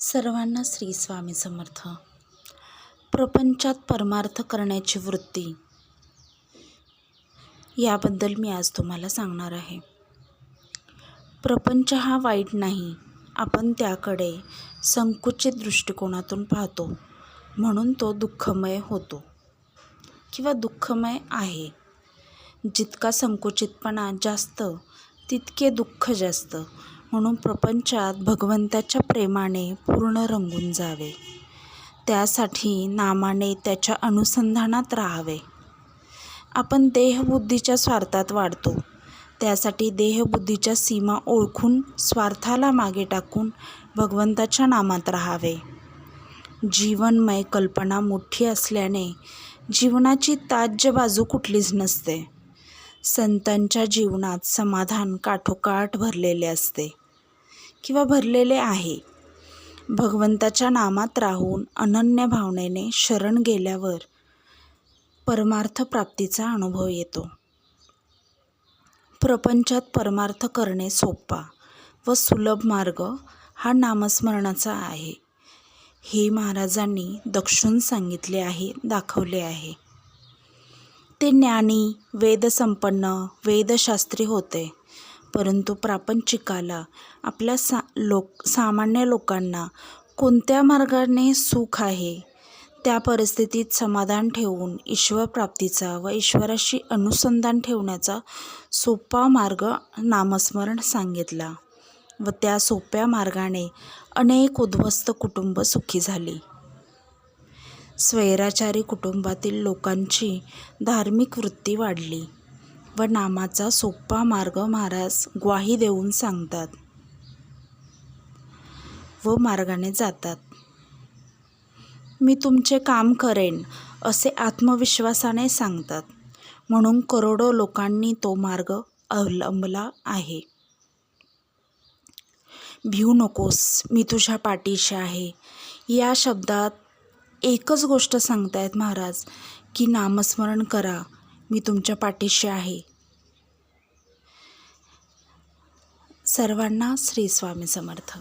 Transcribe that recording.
सर्वांना श्री स्वामी समर्थ. प्रपंचात परमार्थ करण्याची वृत्ती याबद्दल मी आज तुम्हाला सांगणार आहे. प्रपंच हा वाईट नाही, आपण त्याकडे संकुचित दृष्टिकोनातून पाहतो म्हणून तो दुःखमय होतो किंवा दुःखमय आहे. जितका संकुचितपणा जास्त तितके दुःख जास्त. म्हणून प्रपंचात भगवंताच्या प्रेमाने पूर्ण रंगून जावे, त्यासाठी नामाने त्याच्या अनुसंधानात राहावे. आपण देहबुद्धीच्या स्वार्थात वाढतो, त्यासाठी देहबुद्धीच्या सीमा ओळखून स्वार्थाला मागे टाकून भगवंताच्या नामात राहावे. जीवनमय कल्पना मोठी असल्याने जीवनाची ताज्य बाजू कुठलीच नसते. संतांच्या जीवनात समाधान काठोकाठ भरलेले असते किंवा भरलेले आहे. भगवंताच्या नामात राहून अनन्य भावनेने शरण गेल्यावर परमार्थ प्राप्तीचा अनुभव येतो. प्रपंचात परमार्थ करणे सोपा व सुलभ मार्ग हा नामस्मरणाचा आहे, हे महाराजांनी दक्षून सांगितले आहे, दाखवले आहे. ते ज्ञानी, वेदसंपन्न, वेदशास्त्री होते, परंतु प्रापंचिकाला, आपल्या सामान्य लोकांना कोणत्या मार्गाने सुख आहे त्या परिस्थितीत समाधान ठेवून ईश्वरप्राप्तीचा व ईश्वराशी अनुसंधान ठेवण्याचा सोपा मार्ग नामस्मरण सांगितला व त्या सोप्या मार्गाने अनेक उद्ध्वस्त कुटुंब सुखी झाली. स्वैराचारी कुटुंबातील लोकांची धार्मिक वृत्ती वाढली व नामाचा सोपा मार्ग महाराज ग्वाही देऊन सांगतात व मार्गाने जातात. मी तुमचे काम करेन असे आत्मविश्वासाने सांगतात, म्हणून करोडो लोकांनी तो मार्ग अवलंबला आहे. भिवू नकोस, मी तुझ्या पाठीशी आहे. या शब्दात एकच गोष्ट सांगतायत महाराज की नामस्मरण करा, मी तुमच्या पाठीशी आहे. सर्वांना श्री स्वामी समर्थ.